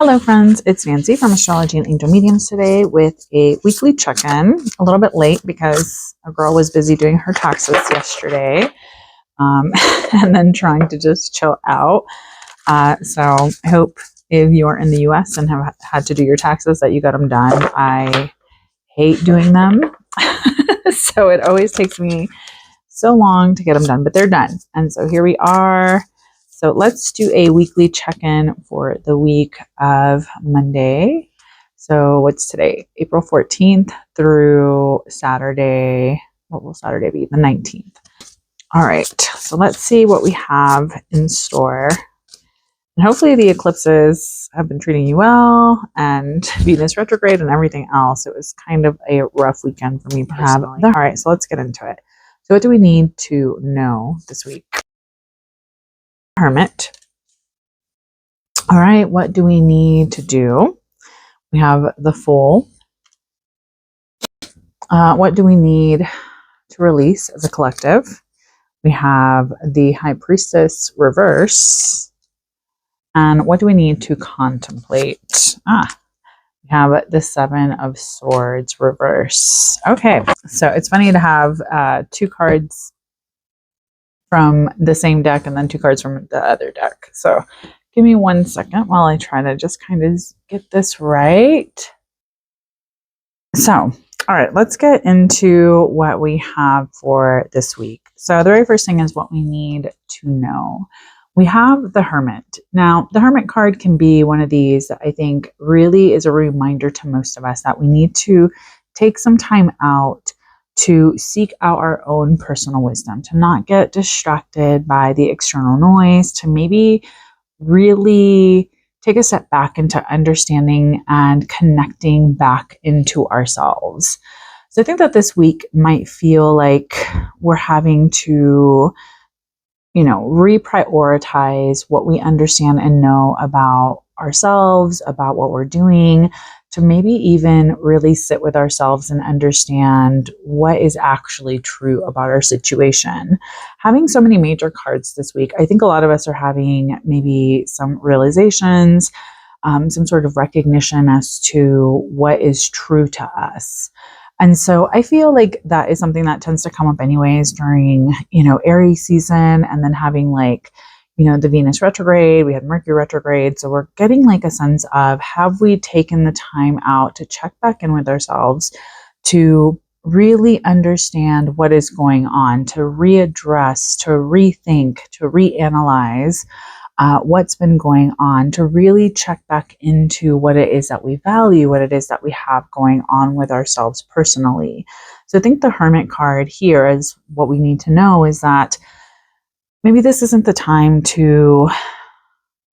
Hello friends, it's Nancy from Astrology and Angel Mediums today with a weekly check-in. A little bit late because a girl was busy doing her taxes yesterday and then trying to just chill out. So I hope if you're in the US and have had to do your taxes that you got them done. I hate doing them. So it always takes me so long to get them done, but they're done. And so here we are. So let's do a weekly check-in for the week of Monday. So what's today? April 14th through Saturday. What will Saturday be? The 19th. All right. So let's see what we have in store. And hopefully the eclipses have been treating you well, and Venus retrograde and everything else. It was kind of a rough weekend for me personally. All right. So let's get into it. So what do we need to know this week? Hermit. All right, what do we need to do? We have the Fool. What do we need to release as a collective? We have the High Priestess reverse. And what do we need to contemplate? We have the Seven of Swords reverse. Okay, so it's funny to have two cards from the same deck and then two cards from the other deck. So give me 1 second while I try to just kind of get this right. So, all right, let's get into what we have for this week. So the very first thing is what we need to know. We have the Hermit. Now, the Hermit card can be one of these that I think really is a reminder to most of us that we need to take some time out to seek out our own personal wisdom, to not get distracted by the external noise, to maybe really take a step back into understanding and connecting back into ourselves. So I think that this week might feel like we're having to, reprioritize what we understand and know about ourselves, about what we're doing, to maybe even really sit with ourselves and understand what is actually true about our situation. Having so many major cards this week, I think a lot of us are having maybe some realizations, some sort of recognition as to what is true to us. And so I feel like that is something that tends to come up anyways during, Aries season, and then having the Venus retrograde, we had Mercury retrograde. So we're getting a sense of, have we taken the time out to check back in with ourselves, to really understand what is going on, to readdress, to rethink, to reanalyze what's been going on, to really check back into what it is that we value, what it is that we have going on with ourselves personally. So I think the Hermit card here is what we need to know is that maybe this isn't the time to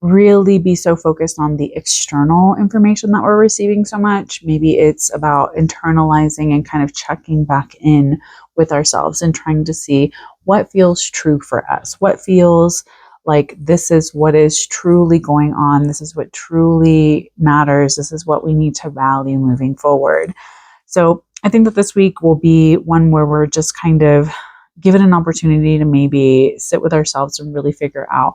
really be so focused on the external information that we're receiving so much. Maybe it's about internalizing and kind of checking back in with ourselves and trying to see what feels true for us, what feels like this is what is truly going on. This is what truly matters. This is what we need to value moving forward. So I think that this week will be one where we're just kind of given an opportunity to maybe sit with ourselves and really figure out,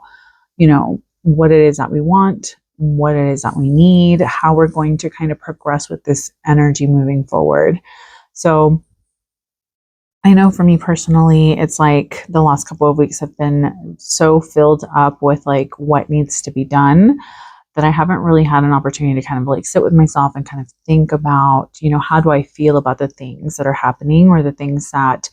what it is that we want, what it is that we need, how we're going to kind of progress with this energy moving forward. So I know for me personally, it's like the last couple of weeks have been so filled up with what needs to be done that I haven't really had an opportunity to kind of sit with myself and kind of think about, how do I feel about the things that are happening or the things that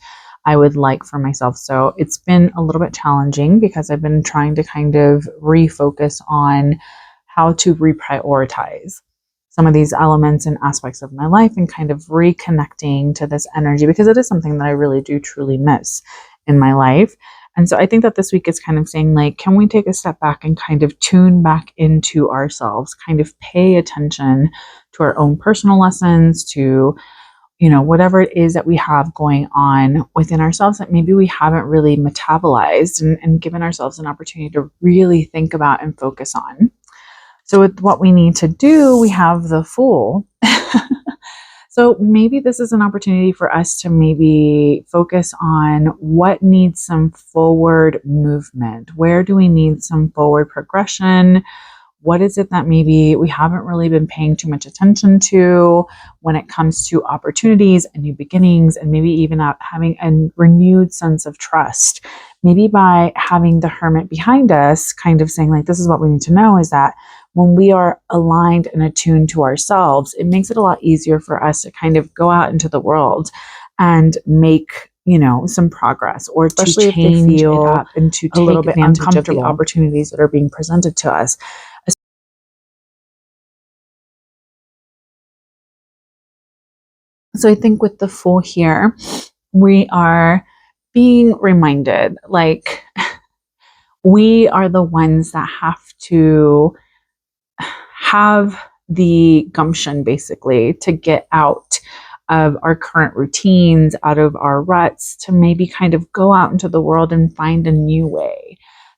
I would like for myself. So it's been a little bit challenging because I've been trying to kind of refocus on how to reprioritize some of these elements and aspects of my life and kind of reconnecting to this energy, because it is something that I really do truly miss in my life. And so I think that this week is kind of saying can we take a step back and kind of tune back into ourselves, kind of pay attention to our own personal lessons, to whatever it is that we have going on within ourselves that maybe we haven't really metabolized and given ourselves an opportunity to really think about and focus on. So with what we need to do, we have the Fool. So maybe this is an opportunity for us to maybe focus on what needs some forward movement. Where do we need some forward progression? What is it that maybe we haven't really been paying too much attention to when it comes to opportunities and new beginnings, and maybe even having a renewed sense of trust? Maybe by having the Hermit behind us, kind of saying like, this is what we need to know, is that when we are aligned and attuned to ourselves, it makes it a lot easier for us to kind of go out into the world and make, some progress, or especially to change it up and to take a little bit advantage of the opportunities that are being presented to us. So I think with the Fool here, we are being reminded, like, we are the ones that have to have the gumption, basically, to get out of our current routines, out of our ruts, to maybe kind of go out into the world and find a new way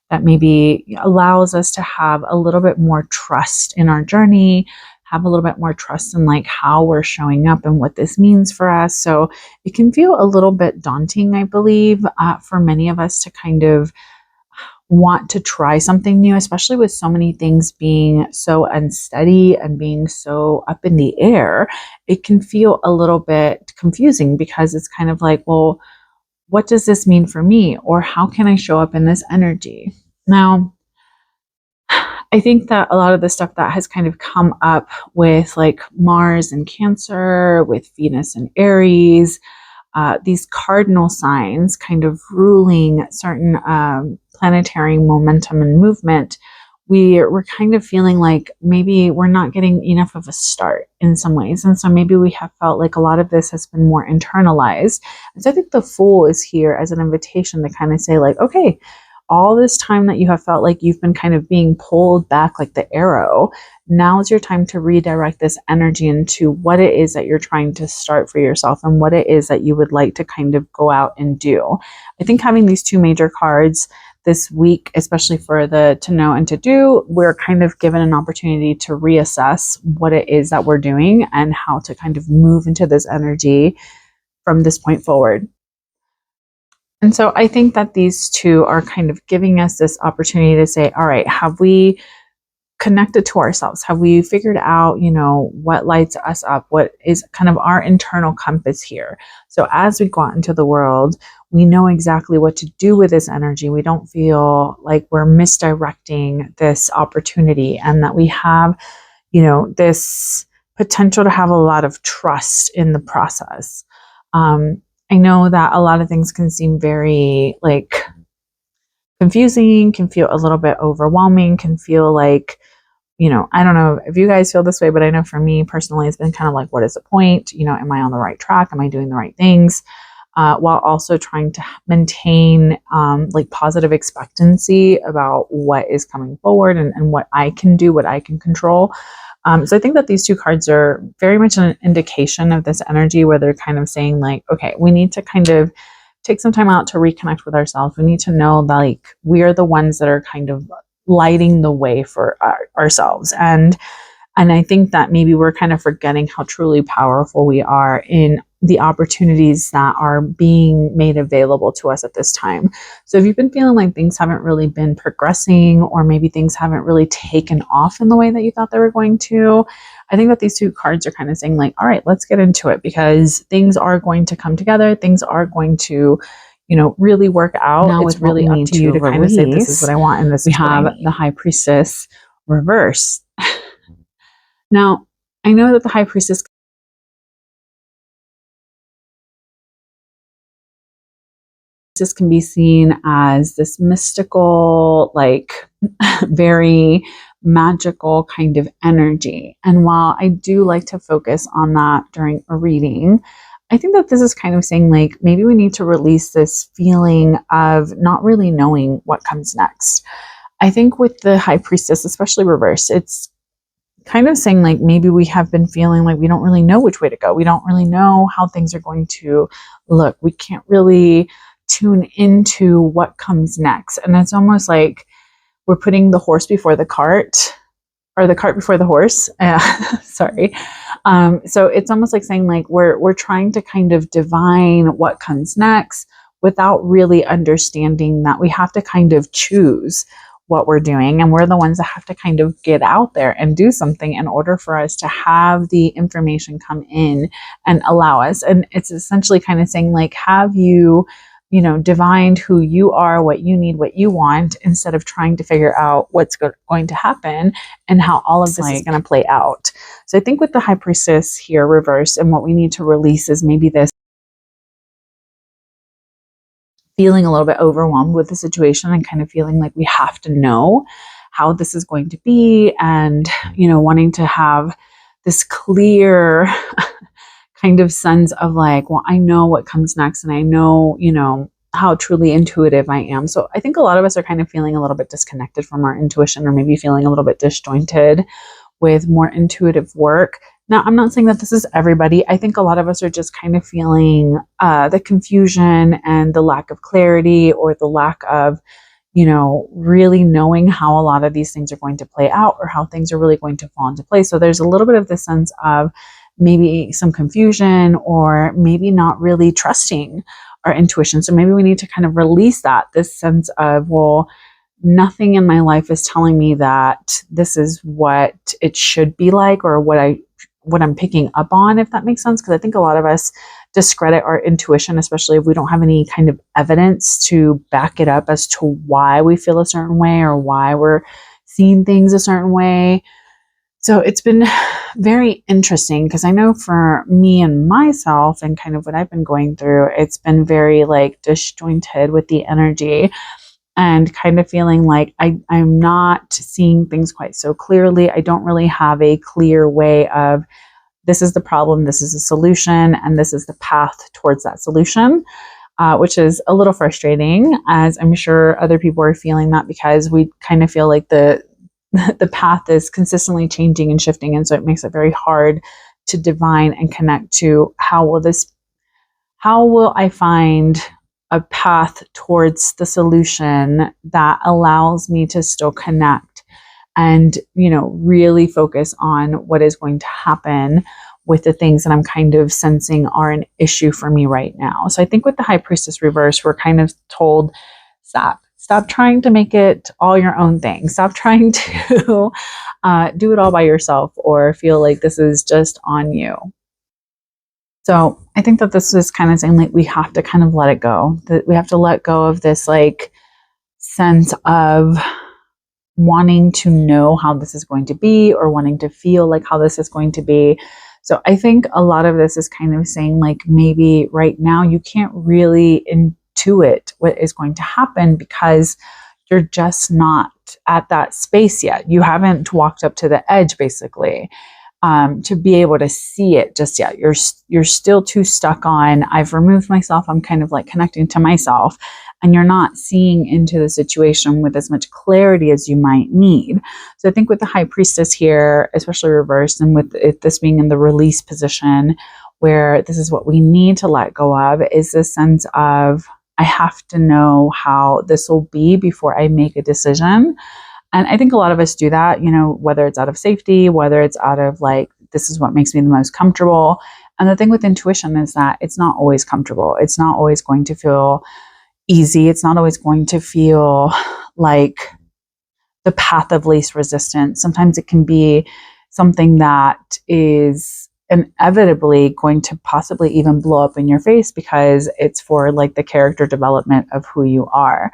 that maybe allows us to have a little bit more trust in our journey, have a little bit more trust in like how we're showing up and what this means for us. So it can feel a little bit daunting, I believe, for many of us to kind of want to try something new, especially with so many things being so unsteady and being so up in the air. It can feel a little bit confusing, because it's kind of like, well, what does this mean for me? Or how can I show up in this energy? Now, I think that a lot of the stuff that has kind of come up with like Mars and Cancer, with Venus and Aries, these cardinal signs kind of ruling certain planetary momentum and movement, we're kind of feeling like maybe we're not getting enough of a start in some ways. And so maybe we have felt like a lot of this has been more internalized. And so I think the Fool is here as an invitation to kind of say like, okay, all this time that you have felt like you've been kind of being pulled back like the arrow, now is your time to redirect this energy into what it is that you're trying to start for yourself and what it is that you would like to kind of go out and do. I think having these two major cards this week, especially for the to know and to do, we're kind of given an opportunity to reassess what it is that we're doing and how to kind of move into this energy from this point forward. And so I think that these two are kind of giving us this opportunity to say, all right, have we connected to ourselves? Have we figured out, what lights us up? What is kind of our internal compass here? So as we go out into the world, we know exactly what to do with this energy. We don't feel like we're misdirecting this opportunity, and that we have, this potential to have a lot of trust in the process. I know that a lot of things can seem very like confusing, can feel a little bit overwhelming, can feel like, I don't know if you guys feel this way, but I know for me personally, it's been kind of like, what is the point? Am I on the right track? Am I doing the right things? While also trying to maintain like positive expectancy about what is coming forward and what I can do, what I can control. So I think that these two cards are very much an indication of this energy, where they're kind of saying like, okay, we need to kind of take some time out to reconnect with ourselves. We need to know that like we are the ones that are kind of lighting the way for ourselves. And I think that maybe we're kind of forgetting how truly powerful we are in the opportunities that are being made available to us at this time. So if you've been feeling like things haven't really been progressing, or maybe things haven't really taken off in the way that you thought they were going to, I think that these two cards are kind of saying like, all right, let's get into it, because things are going to come together. Things are going to, really work out. Now it's really up to you to kind of say, this is what I want, and this we have the High Priestess reverse. Now, I know that the High Priestess can be seen as this mystical, like very magical kind of energy. And while I do like to focus on that during a reading, I think that this is kind of saying like, maybe we need to release this feeling of not really knowing what comes next. I think with the High Priestess, especially reverse, it's kind of saying like, maybe we have been feeling like we don't really know which way to go. We don't really know how things are going to look. We can't really tune into what comes next. And it's almost like we're putting the horse before the cart, or the cart before the horse. Sorry. So it's almost like saying like, we're trying to kind of divine what comes next without really understanding that we have to kind of choose what we're doing, and we're the ones that have to kind of get out there and do something in order for us to have the information come in and allow us. And it's essentially kind of saying like, have you, you know, divined who you are, what you need, what you want, instead of trying to figure out what's going to happen and how all of this is going to play out. So I think with the High Priestess here reversed, and what we need to release is maybe this feeling a little bit overwhelmed with the situation and kind of feeling like we have to know how this is going to be, and, you know, wanting to have this clear kind of sense of like, well, I know what comes next, and I know, you know, how truly intuitive I am. So I think a lot of us are kind of feeling a little bit disconnected from our intuition, or maybe feeling a little bit disjointed with more intuitive work. Now, I'm not saying that this is everybody. I think a lot of us are just kind of feeling the confusion and the lack of clarity, or the lack of, you know, really knowing how a lot of these things are going to play out, or how things are really going to fall into place. So there's a little bit of this sense of maybe some confusion, or maybe not really trusting our intuition. So maybe we need to kind of release that, this sense of, well, nothing in my life is telling me that this is what it should be like, or what I'm picking up on, if that makes sense. Because I think a lot of us discredit our intuition, especially if we don't have any kind of evidence to back it up as to why we feel a certain way, or why we're seeing things a certain way. So it's been very interesting, because I know for me and myself, and kind of what I've been going through, it's been very like disjointed with the energy, and kind of feeling like I'm not seeing things quite so clearly. I don't really have a clear way of, this is the problem, this is the solution, and this is the path towards that solution, which is a little frustrating, as I'm sure other people are feeling that, because we kind of feel like the path is consistently changing and shifting. And so it makes it very hard to divine and connect to how will I find a path towards the solution that allows me to still connect and, you know, really focus on what is going to happen with the things that I'm kind of sensing are an issue for me right now. So I think with the High Priestess reverse, we're kind of told, stop trying to make it all your own thing. Stop trying to do it all by yourself, or feel like this is just on you. So I think that this is kind of saying like, we have to kind of let it go, that we have to let go of this like sense of wanting to know how this is going to be, or wanting to feel like how this is going to be. So I think a lot of this is kind of saying like, maybe right now you can't really intuit what is going to happen, because you're just not at that space yet. You haven't walked up to the edge, basically, to be able to see it just yet. You're still too stuck on, I've removed myself, I'm kind of like connecting to myself, and you're not seeing into the situation with as much clarity as you might need. So I think with the High Priestess here, especially reversed, and with this being in the release position, where this is what we need to let go of, is this sense of, I have to know how this will be before I make a decision. And I think a lot of us do that, you know, whether it's out of safety, whether it's out of like, this is what makes me the most comfortable. And the thing with intuition is that it's not always comfortable. It's not always going to feel easy. It's not always going to feel like the path of least resistance. Sometimes it can be something that is inevitably going to possibly even blow up in your face, because it's for like the character development of who you are.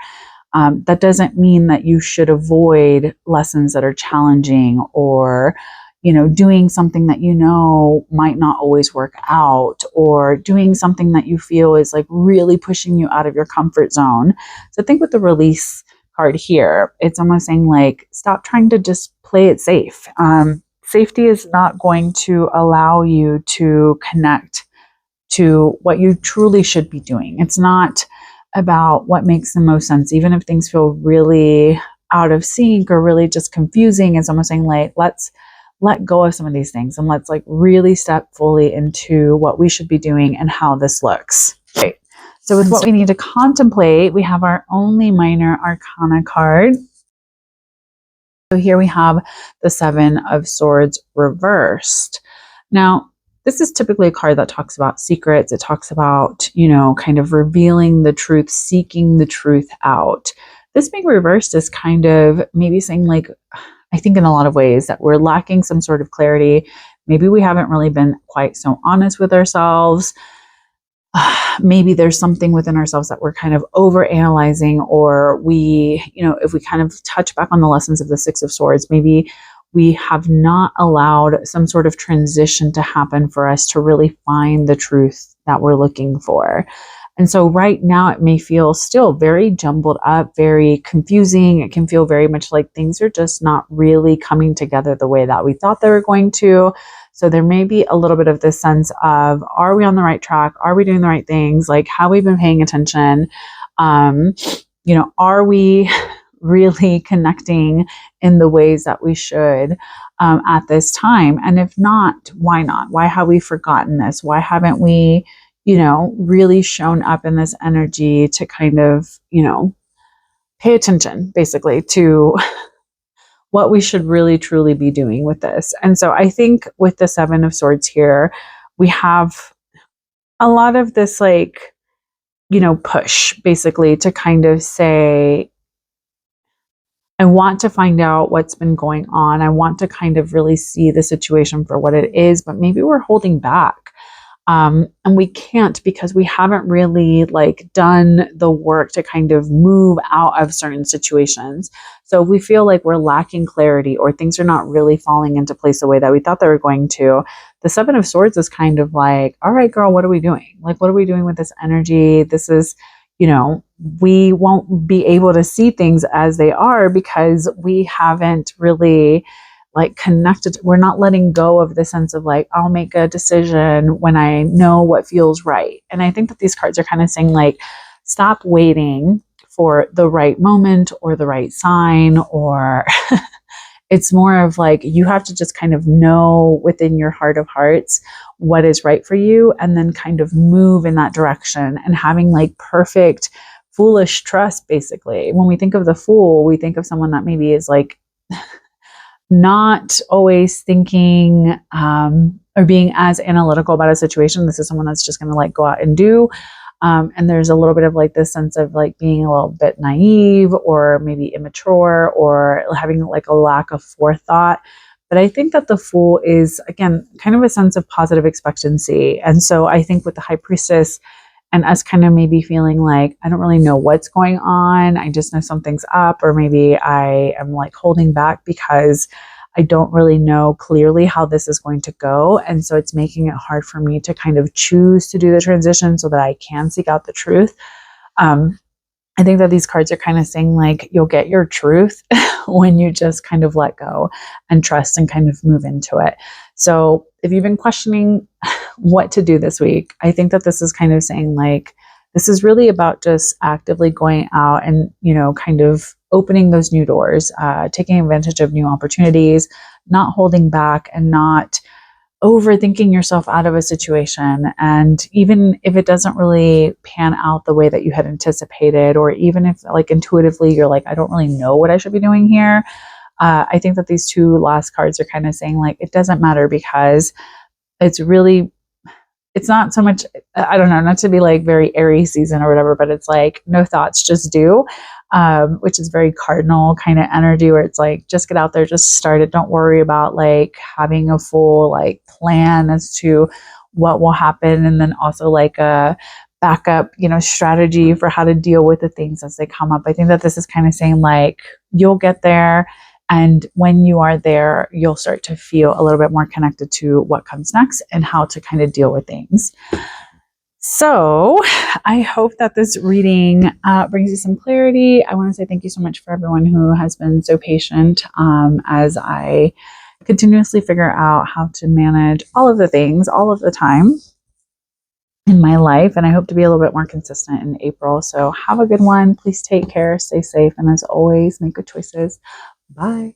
That doesn't mean that you should avoid lessons that are challenging, or, you know, doing something that you know might not always work out, or doing something that you feel is like really pushing you out of your comfort zone. So I think with the release card here, it's almost saying like, stop trying to just play it safe. Safety is not going to allow you to connect to what you truly should be doing. It's not about what makes the most sense, even if things feel really out of sync or really just confusing. It's almost saying like, let's let go of some of these things, and let's like really step fully into what we should be doing and how this looks. Right. So with what we need to contemplate, we have our only minor arcana card. So here we have the Seven of Swords reversed. Now, this is typically a card that talks about secrets. It talks about, you know, kind of revealing the truth, seeking the truth out, this being reversed is kind of maybe saying like, I think in a lot of ways that we're lacking some sort of clarity. Maybe we haven't really been quite so honest with ourselves. Maybe there's something within ourselves that we're kind of over analyzing, or we, if we kind of touch back on the lessons of the Six of Swords, maybe we have not allowed some sort of transition to happen for us to really find the truth that we're looking for. And so right now it may feel still very jumbled up, very confusing. It can feel very much like things are just not really coming together the way that we thought they were going to. So there may be a little bit of this sense of, are we on the right track? Are we doing the right things? Like, have we been paying attention? Are we really connecting in the ways that we should at this time? And if not, why not? Why have we forgotten this? Why haven't we, really shown up in this energy to kind of, pay attention basically to what we should really truly be doing with this? And so I think with the Seven of Swords here, we have a lot of this like, push basically to kind of say, I want to find out what's been going on. I want to kind of really see the situation for what it is, but maybe we're holding back. And we can't because we haven't really like done the work to kind of move out of certain situations. So if we feel like we're lacking clarity or things are not really falling into place the way that we thought they were going to, the Seven of Swords is kind of like, all right, girl, what are we doing? Like, what are we doing with this energy? This is, we won't be able to see things as they are because we haven't really like connected. We're not letting go of the sense of like, I'll make a decision when I know what feels right. And I think that these cards are kind of saying like, stop waiting for the right moment or the right sign, or it's more of like, you have to just kind of know within your heart of hearts what is right for you, and then kind of move in that direction, and having like perfect foolish trust. Basically, when we think of the Fool, we think of someone that maybe is like not always thinking or being as analytical about a situation. This is someone that's just going to like go out and do. And there's a little bit of like this sense of like being a little bit naive or maybe immature or having like a lack of forethought. But I think that the Fool is, again, kind of a sense of positive expectancy. And so I think with the High Priestess and us kind of maybe feeling like, I don't really know what's going on, I just know something's up, or maybe I am like holding back because I don't really know clearly how this is going to go. And so it's making it hard for me to kind of choose to do the transition so that I can seek out the truth. I think that these cards are kind of saying like, you'll get your truth when you just kind of let go and trust and kind of move into it. So if you've been questioning what to do this week, I think that this is kind of saying like, this is really about just actively going out and, kind of opening those new doors, taking advantage of new opportunities, not holding back and not overthinking yourself out of a situation. And even if it doesn't really pan out the way that you had anticipated, or even if like intuitively you're like, I don't really know what I should be doing here, I think that these two last cards are kind of saying like, it doesn't matter, because it's not so much, I don't know, not to be like very airy season or whatever, but it's like, no thoughts, just do, which is very cardinal kind of energy, where it's like, just get out there, just start it. Don't worry about like having a full like plan as to what will happen. And then also like a backup, strategy for how to deal with the things as they come up. I think that this is kind of saying like, you'll get there. And when you are there, you'll start to feel a little bit more connected to what comes next and how to kind of deal with things. So I hope that this reading brings you some clarity. I want to say thank you so much for everyone who has been so patient as I continuously figure out how to manage all of the things all of the time in my life. And I hope to be a little bit more consistent in April. So have a good one. Please take care, stay safe, and as always, make good choices. Bye.